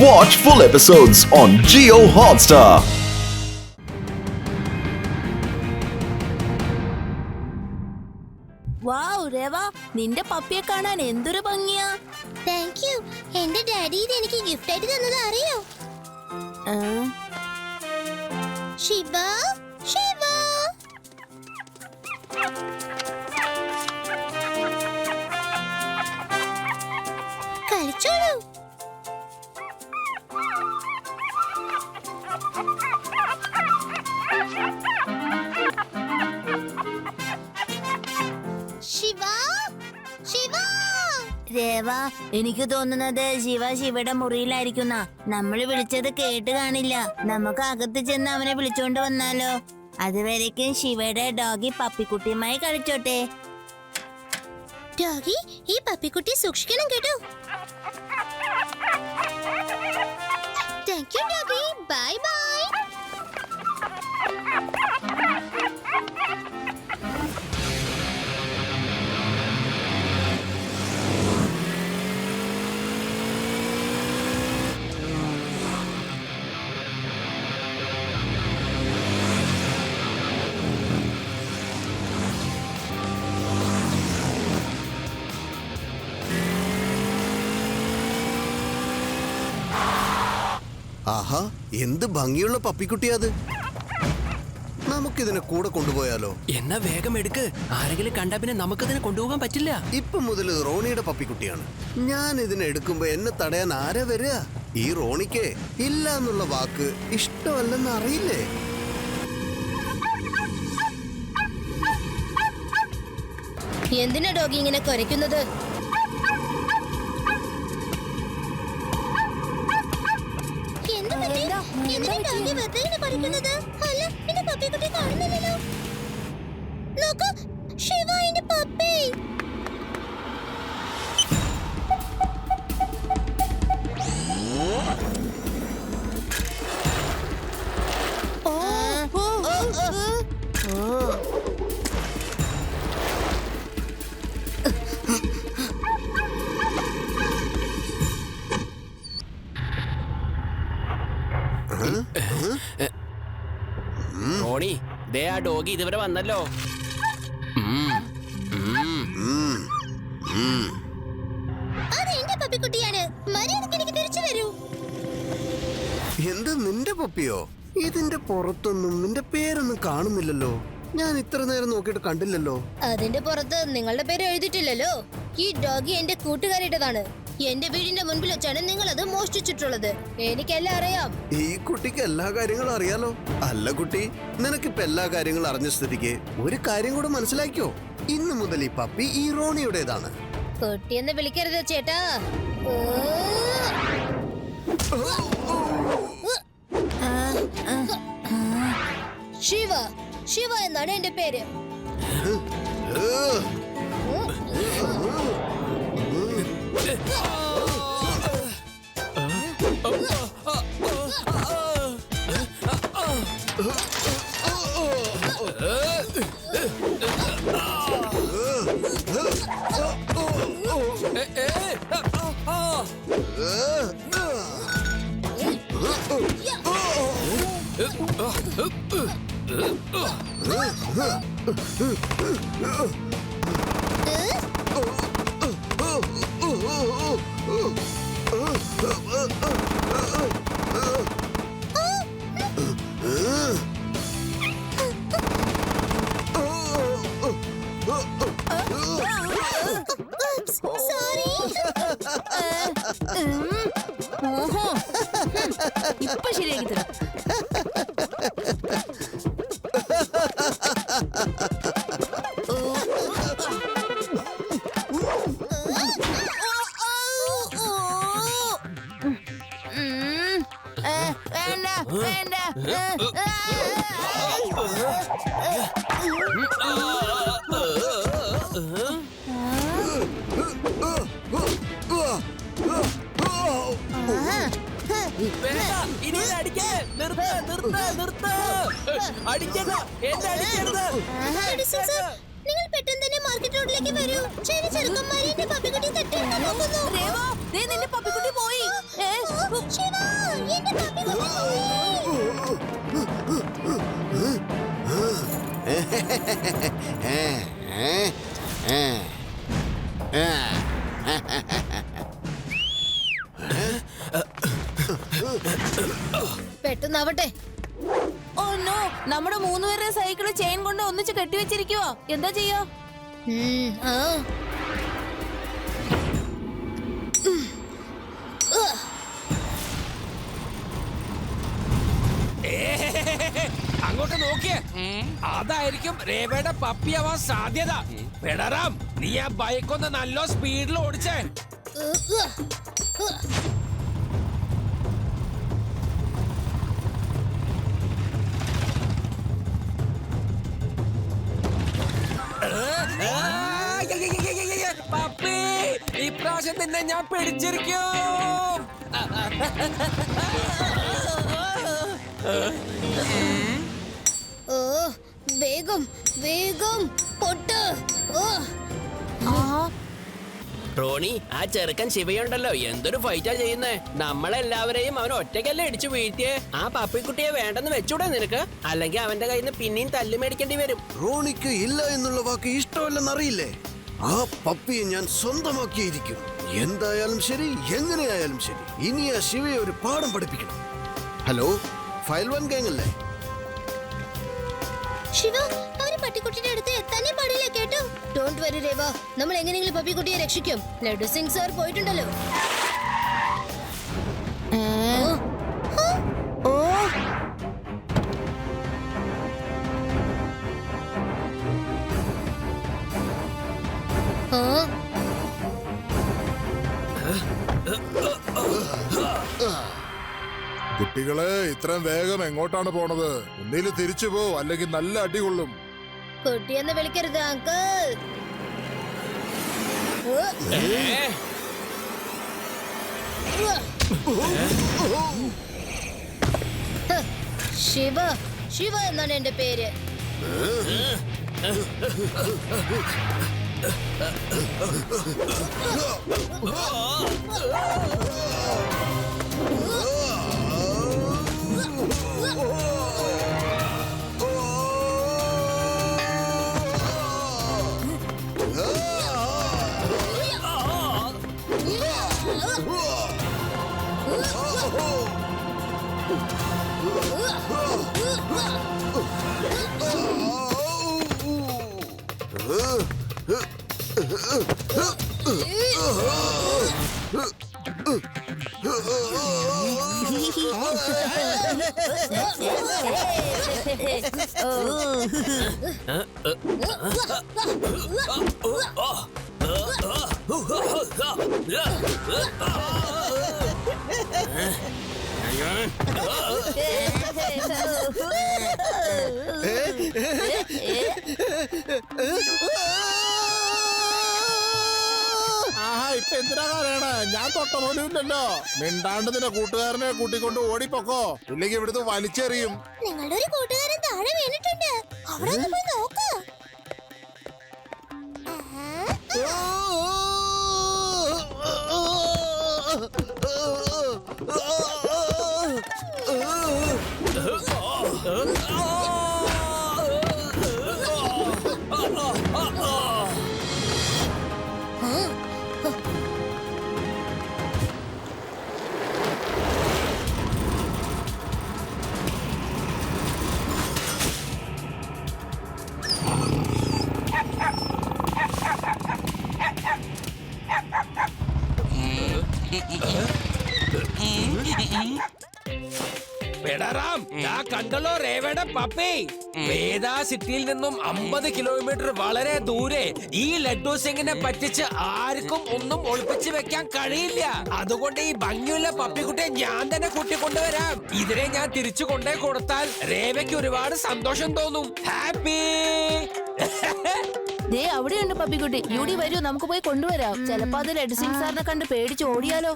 Watch full episodes on Jio Hotstar. വാവ് രവ, നിന്റെ പപ്പിയെ കാണാൻ എന്തൊരു ഭംഗിയാ. Thank you. എന്റെ ഡാഡി ഇത് എനിക്ക് ഗിഫ്റ്റ് ആയിട്ട് തന്നത് അറിയോ? ശിവ ശിവ കളിച്ചോളൂ. ശിവ ശിവ രവ, എനിക്ക് തോന്നുന്നത് ശിവയുടെ മുറിയിലായിരിക്കുന്ന. നമ്മൾ വിളിച്ചത് കേട്ട് കാണില്ല. നമുക്ക് അകത്ത് ചെന്ന് അവനെ വിളിച്ചോണ്ട് വന്നാലോ? അതുവരേക്കും ശിവയുടെ ഡോഗി പപ്പിക്കുട്ടിയുമായി കളിച്ചോട്ടെ. ഡോഗി, ഈ പപ്പിക്കുട്ടി സൂക്ഷിക്കണം കേട്ടോ. Thank you doggy. Bye bye. ആഹാ, എന്ത് ഭംഗിയുള്ള പപ്പിക്കുട്ടിയാത്. നമുക്കിതിനെ കൂടെ കൊണ്ടുപോയാലോ? എന്നാ വേഗം എടുക്ക്. ആരെങ്കിലും കണ്ടാ പിന്നെ നമുക്കിതിനെ കൊണ്ടുപോകാൻ പറ്റില്ല. ഇപ്പൊ മുതൽ റോണിയുടെ പപ്പിക്കുട്ടിയാണ്. ഞാൻ ഇതിനെ എടുക്കുമ്പോ എന്നെ തടയാൻ ആരാ വരിക? ഈ റോണിക്ക് ഇല്ല എന്നുള്ള വാക്ക് ഇഷ്ടമല്ലെന്ന് അറിയില്ലേ? എന്തിനാ ഡോഗി ഇങ്ങനെ കുരയ്ക്കുന്നത്? റോണി, ദേ ആ ഡോഗി ഇതുവരെ വന്നല്ലോ. അതെന്റെ പപ്പിക്കുട്ടിയാണ്. മര്യാദയ്ക്ക് എനിക്ക് തിരിച്ചു വരൂ. എന്ത്, നിന്റെ പപ്പിയോ? ഇതിന്റെ പുറത്തൊന്നും നിന്റെ പേരൊന്നും കാണുന്നില്ലല്ലോ. ഞാൻ ഇത്ര നേരം നോക്കിയിട്ട് കണ്ടില്ലല്ലോ. അതിന്റെ പുറത്ത് നിങ്ങളുടെ പേര് എഴുതിയിട്ടില്ലല്ലോ. ഈ ഡോഗി എന്റെ കൂട്ടുകാരിട്ടതാണ്. എന്റെ വീടിന്റെ മുൻപിൽ വെച്ചാണ് നിങ്ങൾ അത് മോഷ്ടിച്ചിട്ടുള്ളത്. എനിക്കെല്ലാം അറിയാം. ഈ കുട്ടിക്ക് എല്ലാ കാര്യങ്ങളും അറിയാലോ. അല്ല കുട്ടി, നിനക്കിപ്പോ എല്ലാ കാര്യങ്ങളും അറിഞ്ഞ സ്ഥിതിക്ക് ഒരു കാര്യം കൂടെ മനസ്സിലാക്കിയോ? ഇന്നു മുതൽ ഈ പപ്പി ഈ റോണിയുടേതാണ്. കുട്ടിയെന്ന് വിളിക്കരുത് ചേട്ടാ. ശിവ ശിവ എന്നാണ് എന്റെ പേര്. ഇപ്പൊ ശരിയാക്കി തരാം. വേണ്ട വേണ്ട. നിങ്ങൾ പെട്ടെന്ന് തന്നെ മാർക്കറ്റ് റോഡിലേക്ക് വരൂ. ചെറിയ ചെറുക്കന്മാരെ എന്റെ പപ്പിക്കുട്ടി തട്ടിയെടുക്കാൻ നോക്കുന്നു. നിന്റെ പപ്പിക്കുട്ടി പോയി. ശിവ പെട്ടെന്നാവട്ടെ. ഓ നോ, നമ്മുടെ മൂന്നുപേരുടെ സൈക്കിള് ചെയിൻ കൊണ്ട് ഒന്നിച്ച് കെട്ടിവെച്ചിരിക്കുവോ? എന്താ ചെയ്യാ? ആ. അങ്ങോട്ട് നോക്കിയേ, അതായിരിക്കും രേവയുടെ പപ്പിയാവാൻ സാധ്യത. പെടറാം, നീ ആ ബൈക്കൊന്ന് നല്ല സ്പീഡിൽ ഓടിച്ചേ. പപ്പി, ഇപ്രാവശ്യം തന്നെ ഞാൻ പിടിച്ചിരിക്കും. ഓ, വേഗം വേഗം പൊട്ട്. ഓ, റോണി, ആ ചെറുക്കൻ ശിവയുണ്ടല്ലോ, എന്തൊരു ഫൈറ്റാ ചെയ്യുന്നേ. നമ്മളെല്ലാവരെയും അവൻ ഒറ്റയ്ക്കല്ലേ ഇടിച്ചു വീഴ്ത്തിയേ. ആ പപ്പിക്കുട്ടിയെ വേണ്ടെന്ന് വെച്ചൂടെ നിനക്ക്? അല്ലെങ്കിൽ അവന്റെ കയ്യിൽ നിന്ന് പിന്നെയും തല്ലു മേടിക്കേണ്ടി വരും. റോണിക്ക് ഇല്ല എന്നുള്ള വാക്ക് ഇഷ്ടമല്ലെന്നറിയില്ലേ? ആ പപ്പിയെ ഞാൻ സ്വന്തമാക്കിയിരിക്കും. എന്തായാലും ശരി, എങ്ങനെയായാലും ശരി, ഇനി ആ ശിവയെ ഒരു പാഠം പഠിപ്പിക്കണം. ഹലോ, ഫയൽ വൺ ഗാങ് അല്ലേ? ശിവ, അവര് പട്ടിക്കുട്ടിയുടെ അടുത്ത് എത്താനേ പാടില്ല കേട്ടോ. ഡോണ്ട് വരി രേവ, നമ്മൾ എങ്ങനെയെങ്കിലും പപ്പിക്കുട്ടിയെ രക്ഷിക്കും. ലഡു സിംഗ് സാർ പോയിട്ടുണ്ടല്ലോ. കുട്ടികളെ, ഇത്രയും വേഗം എങ്ങോട്ടാണ് പോണത്? ഒന്നില് തിരിച്ചു പോ, അല്ലെങ്കിൽ നല്ല അടി കൊള്ളും. കുട്ടിയെന്ന് വിളിക്കരുത് അങ്കിൾ. ശിവ, ശിവ എന്നാണ് എന്റെ പേര്. ആഹാ, ഇപ്പൊ എന്തിനാ കരയണേ? ഞാൻ തൊട്ട പോലും ഇല്ലല്ലോ. മിണ്ടാണ്ട് നിന്റെ കൂട്ടുകാരനെ കൂട്ടിക്കൊണ്ട് ഓടിപ്പോക്കോ, ഇല്ലെങ്കിൽ ഇവിടുന്ന് വലിച്ചെറിയും. നിങ്ങളുടെ ഒരു കൂട്ടുകാരൻ താഴെ വീണിട്ടുണ്ട്. അവിടെ ഒന്ന് പോയി നോക്ക്. പെടറാം, ഞാൻ കണ്ടല്ലോ രേവയുടെ പപ്പി. വേദാ സിറ്റിയിൽ നിന്നും 50 കിലോമീറ്റർ വളരെ ദൂരെ. ഈ ലഡ്ഡു സിംഗിനെ പറ്റിച്ച് ആർക്കും ഒന്നും ഒളിപ്പിച്ചു വെക്കാൻ കഴിയില്ല. അതുകൊണ്ട് ഈ ഭംഗിയുള്ള പപ്പിക്കുട്ടിയെ ഞാൻ തന്നെ കൂട്ടിക്കൊണ്ടുവരാം. ഇതിനെ ഞാൻ തിരിച്ചു കൊണ്ടേ കൊടുത്താൽ രേവയ്ക്ക് ഒരുപാട് സന്തോഷം തോന്നും. ഹാപ്പി. ദേ അവിടെയുണ്ട് പപ്പിക്കുട്ടി. യൂടി വരൂ, നമുക്ക് പോയി കൊണ്ടുവരാം. ചിലപ്പോ അത് ലഡു സിംഗ് സാറിനെ കണ്ട് പേടിച്ച് ഓടിയാലോ.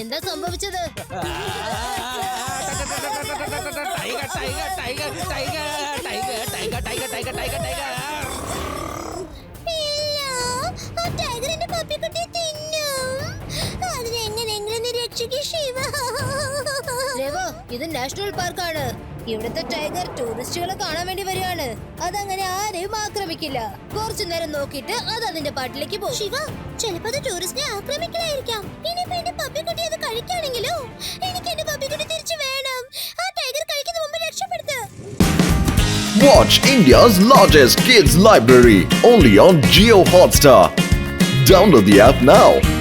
എന്താ സംഭവിച്ചത്? ടൈഗർ എന്റെ പപ്പിക്കുട്ടിയെ തിന്നു. ഇത് നാഷണൽ പാർക്കാണ്. ഇവിടുത്തെ ടൈഗർ ടൂറിസ്റ്റുകളെ കാണാൻ വേണ്ടി വരികയാണ്. അതങ്ങനെ ആരെയും ആക്രമിക്കില്ല. കുറച്ചു നേരം നോക്കിയിട്ട് അത് അതിന്റെ പാട്ടിലേക്ക് പോകും. ശിവ, ചിലപ്പോ അത് ടൂറിസ്റ്റിനെ ആക്രമിക്കലായിരിക്കാം. ഇനിയിപ്പോ എന്റെ പപ്പിക്കുട്ടി അത് കഴിക്കുകയാണെങ്കിലോ? എനിക്ക് എന്റെ പപ്പിക്കുട്ടി തിരിച്ചു വേണം. ആ ടൈഗർ കഴിക്കുന്ന മുമ്പ് രക്ഷപ്പെടുത്ത്. Watch India's largest kids library only on Jio Hotstar. Download the app now.